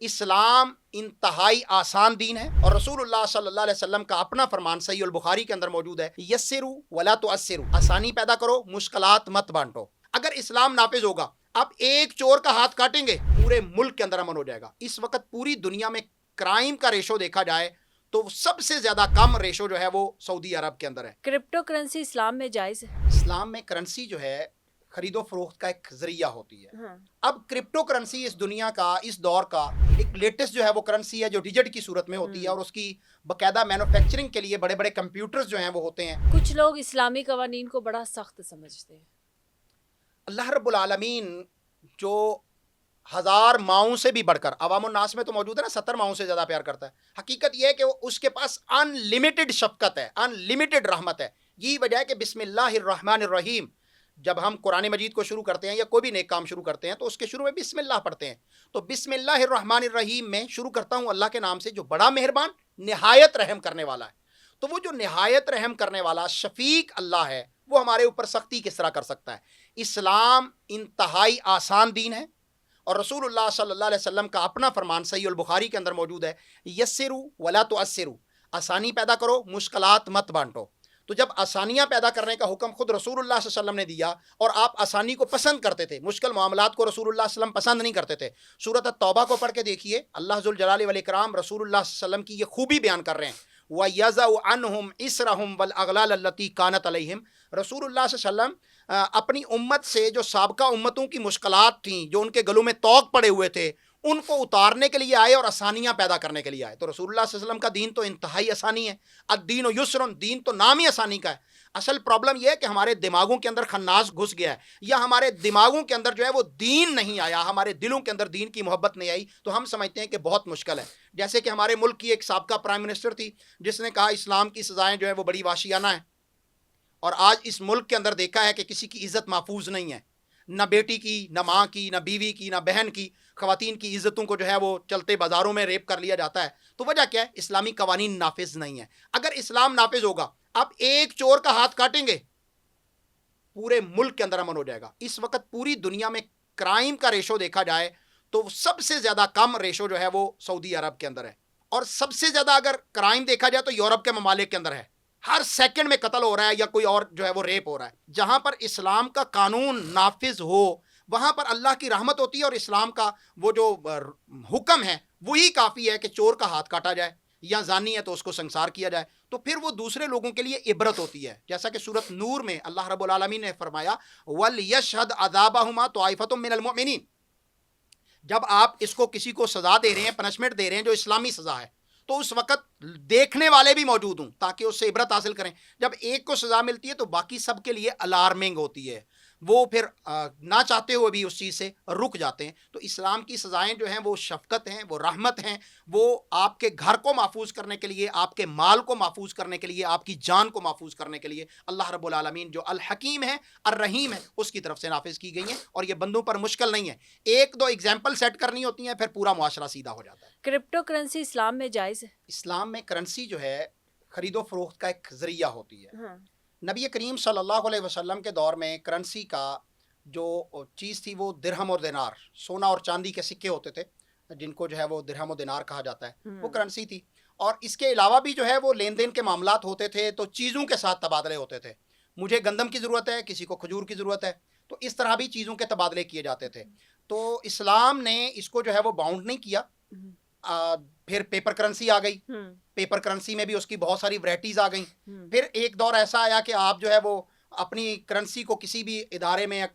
اسلام انتہائی آسان دین ہے اور رسول اللہ صلی اللہ علیہ وسلم کا اپنا فرمان صحیح البخاری کے اندر موجود ہے، یسرو ولا تعسرو، آسانی پیدا کرو، مشکلات مت بانٹو۔ اگر اسلام نافذ ہوگا، آپ ایک چور کا ہاتھ کاٹیں گے، پورے ملک کے اندر امن ہو جائے گا۔ اس وقت پوری دنیا میں کرائم کا ریشو دیکھا جائے تو سب سے زیادہ کم ریشو جو ہے وہ سعودی عرب کے اندر ہے۔ کرپٹو کرنسی اسلام میں جائز ہے؟ اسلام میں کرنسی جو ہے خرید و فروخت کا ایک ذریعہ ہوتی ہے۔ اب کرپٹو کرنسی اس دنیا کا، اس دور کا ایک لیٹسٹ جو ہے وہ کرنسی ہے جو ڈیجٹ کی صورت میں ہوتی ہے اور اس کی باقاعدہ مینوفیکچرنگ کے لیے بڑے بڑے کمپیوٹرز جو ہیں وہ ہوتے ہیں۔ کچھ لوگ اسلامی قوانین کو بڑا سخت سمجھتے ہیں۔ اللہ رب العالمین جو ہزار ماؤں سے بھی بڑھ کر عوام الناس میں تو موجود ہے نا، 70 ماؤں سے زیادہ پیار کرتا ہے۔ حقیقت یہ ہے کہ اس کے پاس ان لمیٹڈ شفقت ہے، ان لمیٹڈ رحمت ہے۔ یہی وجہ ہے کہ بسم اللہ الرحمن الرحیم جب ہم قرآن مجید کو شروع کرتے ہیں یا کوئی بھی نیک کام شروع کرتے ہیں تو اس کے شروع میں بسم اللہ پڑھتے ہیں۔ تو بسم اللہ الرحمن الرحیم میں شروع کرتا ہوں اللہ کے نام سے جو بڑا مہربان نہایت رحم کرنے والا ہے۔ تو وہ جو نہایت رحم کرنے والا شفیق اللہ ہے وہ ہمارے اوپر سختی کس طرح کر سکتا ہے؟ اسلام انتہائی آسان دین ہے اور رسول اللہ صلی اللہ علیہ وسلم کا اپنا فرمان صحیح البخاری کے اندر موجود ہے، یسرو ولا تعسرو، آسانی پیدا کرو، مشکلات مت بانٹو۔ تو جب آسانیاں پیدا کرنے کا حکم خود رسول اللہ صلی اللہ علیہ وسلم نے دیا اور آپ آسانی کو پسند کرتے تھے، مشکل معاملات کو رسول اللہ صلی اللہ علیہ وسلم پسند نہیں کرتے تھے۔ سورۃ التوبہ کو پڑھ کے دیکھیے، اللہ ذوالجلال والاکرام رسول اللہ صلی اللہ علیہ وسلم کی یہ خوبی بیان کر رہے ہیں، وَيَضَعُ عَنْهُمْ إِصْرَهُمْ وَالْأَغْلَالَ الَّتِي كَانَتْ عَلَيْهِمْ۔ رسول اللہ صلی اللہ علیہ وسلم اپنی امت سے جو سابقہ امتوں کی مشکلات تھیں، جو ان کے گلوں میں طوق پڑے ہوئے تھے، ان کو اتارنے کے لیے آئے اور آسانیاں پیدا کرنے کے لیے آئے۔ تو رسول اللہ صلی اللہ علیہ وسلم کا دین تو انتہائی آسانی ہے، الدین یسر، دین تو نام ہی آسانی کا ہے۔ اصل پرابلم یہ ہے کہ ہمارے دماغوں کے اندر خناس گھس گیا ہے، یا ہمارے دماغوں کے اندر جو ہے وہ دین نہیں آیا، ہمارے دلوں کے اندر دین کی محبت نہیں آئی، تو ہم سمجھتے ہیں کہ بہت مشکل ہے۔ جیسے کہ ہمارے ملک کی ایک سابقہ پرائم منسٹر تھی جس نے کہا اسلام کی سزائیں جو ہے وہ بڑی وحشیانہ ہیں، اور آج اس ملک کے اندر دیکھا ہے کہ کسی کی عزت محفوظ نہیں ہے، نہ بیٹی کی، نہ ماں کی، نہ بیوی کی، نہ بہن کی، خواتین کی عزتوں کو جو ہے وہ چلتے بازاروں میں ریپ کر لیا جاتا ہے۔ تو وجہ کیا ہے؟ اسلامی قوانین نافذ نہیں ہے۔ اگر اسلام نافذ ہوگا، آپ ایک چور کا ہاتھ کاٹیں گے، پورے ملک کے اندر امن ہو جائے گا۔ اس وقت پوری دنیا میں کرائم کا ریشو دیکھا جائے تو سب سے زیادہ کم ریشو جو ہے وہ سعودی عرب کے اندر ہے، اور سب سے زیادہ اگر کرائم دیکھا جائے تو یورپ کے ممالک کے اندر ہے۔ ہر سیکنڈ میں قتل ہو رہا ہے یا کوئی اور جو ہے وہ ریپ ہو رہا ہے۔ جہاں پر اسلام کا قانون نافذ ہو وہاں پر اللہ کی رحمت ہوتی ہے، اور اسلام کا وہ جو حکم ہے وہی کافی ہے کہ چور کا ہاتھ کاٹا جائے، یا زانی ہے تو اس کو سنسار کیا جائے، تو پھر وہ دوسرے لوگوں کے لیے عبرت ہوتی ہے۔ جیسا کہ سورۃ نور میں اللہ رب العالمین نے فرمایا وَلْيَشْهَدْ عَذَابَهُمَا طَائِفَةٌ مِّنَ الْمُؤْمِنِينَ۔ جب آپ اس کو کسی کو سزا دے رہے ہیں، پنشمنٹ دے رہے ہیں جو اسلامی سزا ہے، تو اس وقت دیکھنے والے بھی موجود ہوں تاکہ اس سے عبرت حاصل کریں۔ جب ایک کو سزا ملتی ہے تو باقی سب کے لیے الارمنگ ہوتی ہے، وہ پھر نہ چاہتے ہوئے بھی اس چیز سے رک جاتے ہیں۔ تو اسلام کی سزائیں جو ہیں وہ شفقت ہیں، وہ رحمت ہیں، وہ آپ کے گھر کو محفوظ کرنے کے لیے، آپ کے مال کو محفوظ کرنے کے لیے، آپ کی جان کو محفوظ کرنے کے لیے اللہ رب العالمین جو الحکیم ہے، الرحیم ہے، اس کی طرف سے نافذ کی گئی ہیں، اور یہ بندوں پر مشکل نہیں ہے۔ ایک دو ایگزامپل سیٹ کرنی ہوتی ہیں، پھر پورا معاشرہ سیدھا ہو جاتا ہے۔ کرپٹو کرنسی اسلام میں جائز ہے؟ اسلام میں کرنسی جو ہے خرید و فروخت کا ایک ذریعہ ہوتی ہے۔ نبی کریم صلی اللہ علیہ وسلم کے دور میں کرنسی کا جو چیز تھی وہ درہم اور دینار، سونا اور چاندی کے سکے ہوتے تھے، جن کو جو ہے وہ درہم و دینار کہا جاتا ہے، وہ کرنسی تھی۔ اور اس کے علاوہ بھی جو ہے وہ لین دین کے معاملات ہوتے تھے، تو چیزوں کے ساتھ تبادلے ہوتے تھے۔ مجھے گندم کی ضرورت ہے، کسی کو کھجور کی ضرورت ہے، تو اس طرح بھی چیزوں کے تبادلے کیے جاتے تھے۔ تو اسلام نے اس کو جو ہے وہ باؤنڈ نہیں کیا۔ پھر پیپر کرنسی آ گئی، پیپر کرنسی میں بھی اس کی بہت ساری ورائٹیز آ گئیں۔ پھر ایک دور ایسا آیا کہ آپ جو ہے وہ اپنی کرنسی کو کسی بھی ادارے میں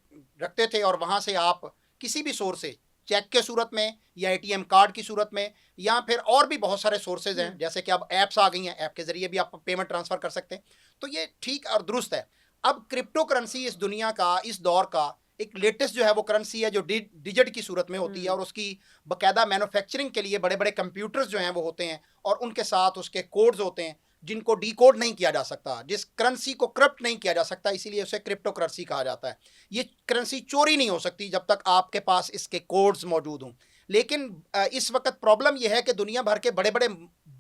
رکھتے تھے، اور وہاں سے آپ کسی بھی سورس سے، چیک کے صورت میں یا اے ٹی ایم کارڈ کی صورت میں، یا پھر اور بھی بہت سارے سورسز ہیں، جیسے کہ اب ایپس آ گئی ہیں، ایپ کے ذریعے بھی آپ پیمنٹ ٹرانسفر کر سکتے ہیں۔ تو یہ ٹھیک اور درست ہے۔ اب کرپٹو کرنسی اس دنیا کا، اس دور کا ایک لیٹسٹ جو ہے وہ کرنسی ہے جو ڈیجٹ کی صورت میں ہوتی ہے، اور اس کی باقاعدہ مینوفیکچرنگ کے لیے بڑے بڑے کمپیوٹرز جو ہیں وہ ہوتے ہیں، اور ان کے ساتھ اس کے کوڈز ہوتے ہیں جن کو ڈی کوڈ نہیں کیا جا سکتا، جس کرنسی کو کرپٹ نہیں کیا جا سکتا، اسی لیے اسے کرپٹو کرنسی کہا جاتا ہے۔ یہ کرنسی چوری نہیں ہو سکتی جب تک آپ کے پاس اس کے کوڈز موجود ہوں۔ لیکن اس وقت پرابلم یہ ہے کہ دنیا بھر کے بڑے بڑے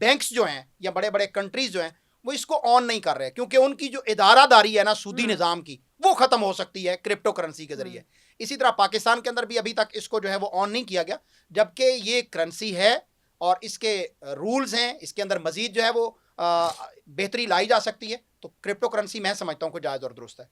بینکس جو ہیں یا بڑے بڑے کنٹریز جو ہیں وہ اس کو آن نہیں کر رہے کیونکہ ان کی جو ادارہ داری ہے نا سودی نظام کی وہ ختم ہو سکتی ہے کرپٹو کرنسی کے ذریعے. اسی طرح پاکستان کے اندر بھی ابھی تک اس کو جو ہے وہ آن نہیں کیا گیا جبکہ یہ کرنسی ہے اور اس کے رولز ہیں, اس کے اندر مزید جو ہے وہ بہتری لائی جا سکتی ہے. تو کرپٹو کرنسی میں سمجھتا ہوں کہ جائز اور درست ہے.